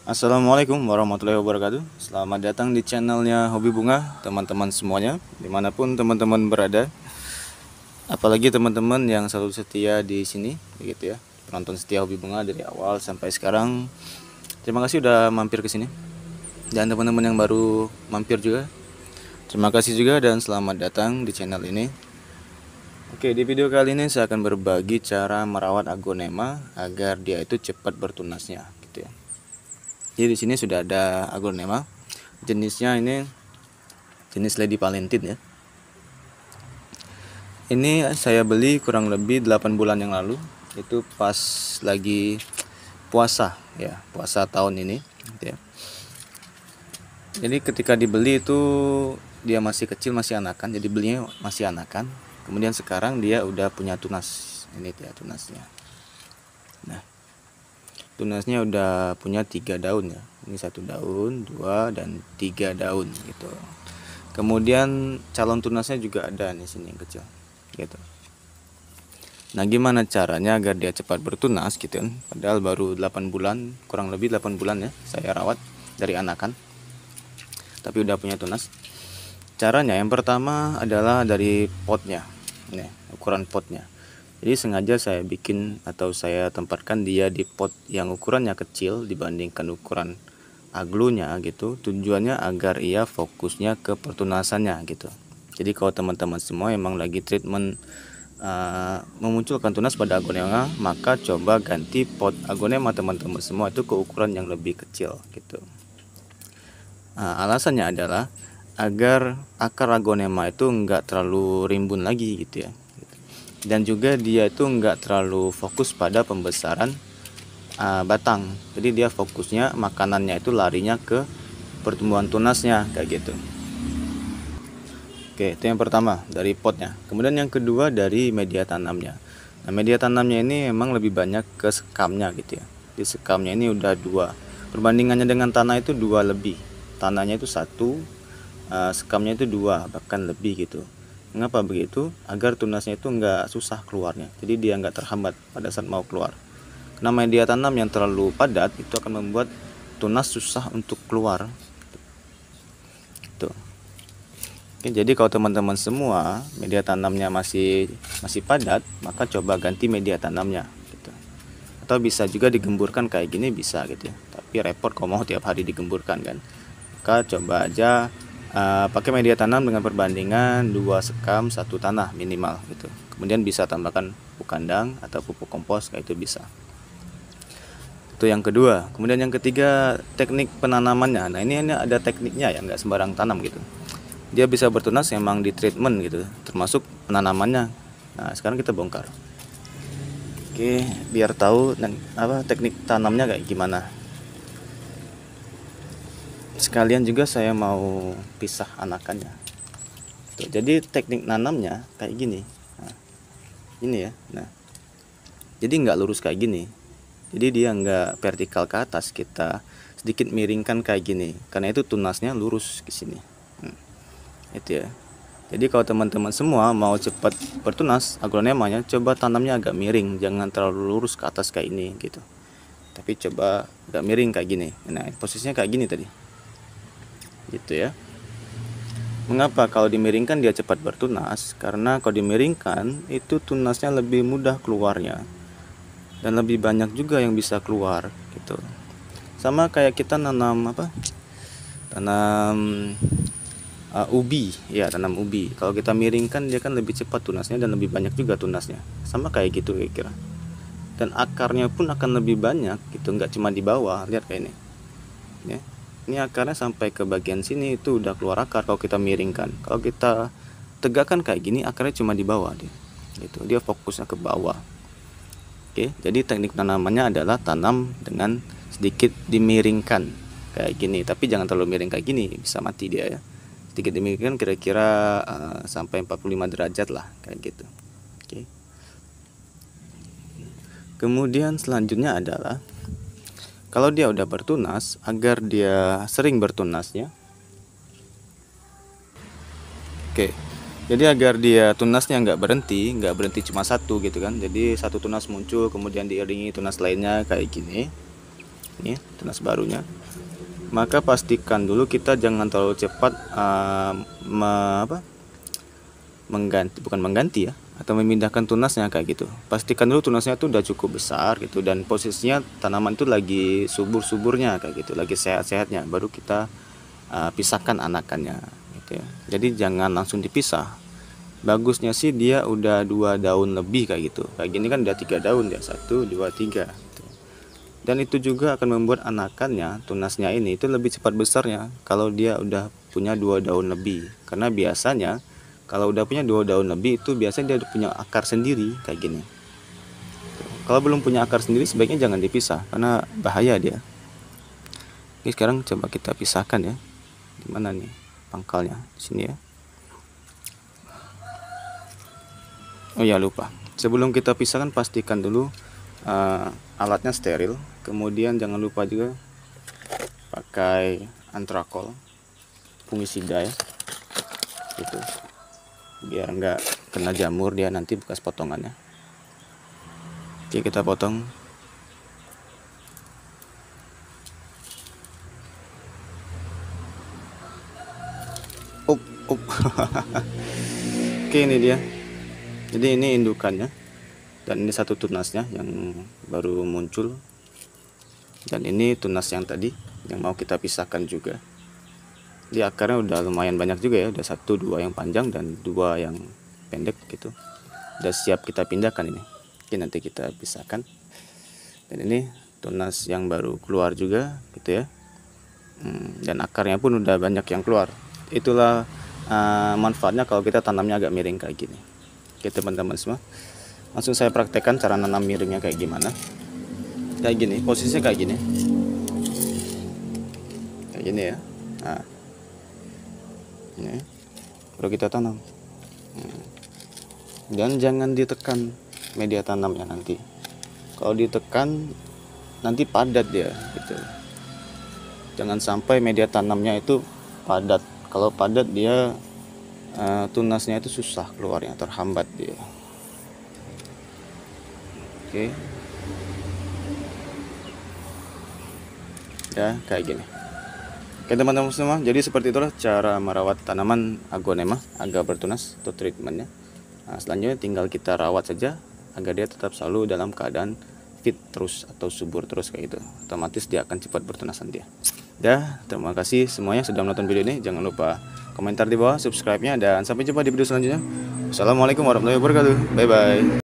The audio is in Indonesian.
Assalamualaikum warahmatullahi wabarakatuh. Selamat datang di channelnya Hobi Bunga, teman-teman semuanya, dimanapun teman-teman berada. Apalagi teman-teman yang selalu setia di sini, begitu ya. Penonton setia Hobi Bunga dari awal sampai sekarang. Terima kasih udah mampir ke sini. Dan teman-teman yang baru mampir juga, terima kasih juga dan selamat datang di channel ini. Oke, di video kali ini saya akan berbagi cara merawat aglonema agar dia itu cepat bertunasnya, gitu ya. Jadi di sini sudah ada aglonema. Jenisnya ini jenis Lady Valentine ya. Ini saya beli kurang lebih 8 bulan yang lalu. Itu pas lagi puasa ya, puasa tahun ini gitu ya. Jadi ketika dibeli itu dia masih kecil, masih anakan. Jadi belinya masih anakan. Kemudian sekarang dia udah punya tunas. Ini dia tunasnya. Nah, tunasnya udah punya 3 daun ya. Ini 1 daun, 2 dan 3 daun gitu. Kemudian calon tunasnya juga ada di sini yang kecil gitu. Nah, gimana caranya agar dia cepat bertunas gitu kan? Padahal baru 8 bulan, kurang lebih 8 bulan ya saya rawat dari anakan. Tapi udah punya tunas. Caranya yang pertama adalah dari potnya. Nih, ukuran potnya. Jadi sengaja saya bikin atau saya tempatkan dia di pot yang ukurannya kecil dibandingkan ukuran aglunya gitu. Tujuannya agar ia fokusnya ke pertunasannya gitu. Jadi kalau teman-teman semua emang lagi treatment memunculkan tunas pada aglonema, maka coba ganti pot aglonema teman-teman semua itu ke ukuran yang lebih kecil gitu. Alasannya adalah agar akar aglonema itu enggak terlalu rimbun lagi gitu ya. Dan juga dia itu enggak terlalu fokus pada pembesaran batang. Jadi dia fokusnya makanannya itu larinya ke pertumbuhan tunasnya kayak gitu. Oke, itu yang pertama dari potnya. Kemudian yang kedua dari media tanamnya. Nah, media tanamnya ini emang lebih banyak ke sekamnya gitu ya. Di sekamnya ini udah 2. Perbandingannya dengan tanah itu 2 lebih. Tanahnya itu 1, sekamnya itu 2 bahkan lebih gitu. Mengapa begitu? Agar tunasnya itu enggak susah keluarnya. Jadi dia enggak terhambat pada saat mau keluar. Karena media tanam yang terlalu padat itu akan membuat tunas susah untuk keluar. Tuh. Oke, jadi kalau teman-teman semua media tanamnya masih padat, maka coba ganti media tanamnya gitu. Atau bisa juga digemburkan kayak gini bisa gitu ya. Tapi repot kalau mau tiap hari digemburkan kan. Maka coba aja pakai media tanam dengan perbandingan 2 sekam 1 tanah minimal gitu. Kemudian bisa tambahkan pupuk kandang atau pupuk kompos kayak itu bisa. Itu yang kedua. Kemudian yang ketiga teknik penanamannya. Nah ini ada tekniknya ya, nggak sembarang tanam gitu. Dia bisa bertunas emang di treatment gitu, termasuk penanamannya. Nah sekarang kita bongkar. Oke, biar tahu teknik tanamnya kayak gimana. Sekalian juga saya mau pisah anakannya. Tuh, jadi teknik nanamnya kayak gini. Nah, ini ya. Nah, jadi nggak lurus kayak gini. Jadi dia nggak vertikal ke atas, kita sedikit miringkan kayak gini. Karena itu tunasnya lurus ke sini. Itu ya. Jadi kalau teman-teman semua mau cepat bertunas aglonemanya, coba tanamnya agak miring, jangan terlalu lurus ke atas kayak ini gitu. Tapi coba agak miring kayak gini. Nah, posisinya kayak gini tadi. Gitu ya. Mengapa kalau dimiringkan dia cepat bertunas? Karena kalau dimiringkan itu tunasnya lebih mudah keluarnya. Dan lebih banyak juga yang bisa keluar gitu. Sama kayak kita nanam Tanam ubi ya, tanam ubi. Kalau kita miringkan dia kan lebih cepat tunasnya dan lebih banyak juga tunasnya. Sama kayak gitu kira-kira. Dan akarnya pun akan lebih banyak gitu, nggak cuma di bawah. Lihat kayak ini ya. Ini akarnya sampai ke bagian sini itu udah keluar akar kalau kita miringkan. Kalau kita tegakkan kayak gini akarnya cuma di bawah dia gitu, dia fokusnya ke bawah. Oke, jadi teknik tanamannya adalah tanam dengan sedikit dimiringkan kayak gini, tapi jangan terlalu miring kayak gini, bisa mati dia ya. Sedikit demikian kira-kira sampai 45 derajat lah kayak gitu. Oke. Kemudian selanjutnya adalah kalau dia udah bertunas, agar dia sering bertunasnya. Oke. Jadi agar dia tunasnya nggak berhenti cuma satu gitu kan. Jadi satu tunas muncul kemudian diiringi tunas lainnya kayak gini. ini tunas barunya. Maka pastikan dulu kita jangan terlalu cepat mengganti ya, atau memindahkan tunasnya kayak gitu. Pastikan dulu tunasnya tuh udah cukup besar gitu, dan posisinya tanaman itu lagi subur-suburnya kayak gitu, lagi sehat-sehatnya, baru kita pisahkan anakannya gitu ya. Jadi jangan langsung dipisah. Bagusnya sih dia udah 2 daun lebih kayak gitu. Kayak gini kan udah 3 daun ya, 1 2 3 gitu. Dan itu juga akan membuat anakannya, tunasnya ini itu lebih cepat besarnya kalau dia udah punya 2 daun lebih. Karena biasanya kalau udah punya 2 daun lebih itu biasanya dia udah punya akar sendiri kayak gini. Kalau belum punya akar sendiri sebaiknya jangan dipisah karena bahaya dia. Ini sekarang coba kita pisahkan ya. Di mana nih pangkalnya? Di sini ya. Oh ya, lupa. Sebelum kita pisahkan pastikan dulu alatnya steril. Kemudian jangan lupa juga pakai antrakol, fungisida ya. Gitu. Biar enggak kena jamur dia nanti bekas potongannya. Oke, kita potong. Oke, ini dia. Jadi ini indukannya, dan ini satu tunasnya yang baru muncul, dan ini tunas yang tadi yang mau kita pisahkan juga. Di akarnya udah lumayan banyak juga ya, udah 1 2 yang panjang dan 2 yang pendek gitu. Udah siap kita pindahkan ini. Oke, nanti kita pisahkan. Dan ini tunas yang baru keluar juga gitu ya. Dan akarnya pun udah banyak yang keluar. Itulah manfaatnya kalau kita tanamnya agak miring kayak gini. Oke teman-teman semua, langsung saya praktekkan cara nanam miringnya kayak gimana. Kayak gini, posisinya kayak gini. Kayak gini ya. Nah, ini baru kita tanam. Dan jangan ditekan media tanamnya nanti. Kalau ditekan nanti padat dia gitu. Jangan sampai media tanamnya itu padat. Kalau padat dia tunasnya itu susah keluarnya, terhambat dia. Oke. Ya, kayak gini. Oke teman-teman semua, jadi seperti itulah cara merawat tanaman aglonema agar bertunas atau treatmentnya. Nah, selanjutnya tinggal kita rawat saja agar dia tetap selalu dalam keadaan fit terus atau subur terus kayak gitu. Otomatis dia akan cepat bertunasan dia. Ya, terima kasih semuanya sudah menonton video ini. Jangan lupa komentar di bawah, subscribe-nya, dan sampai jumpa di video selanjutnya. Assalamualaikum warahmatullahi wabarakatuh. Bye bye.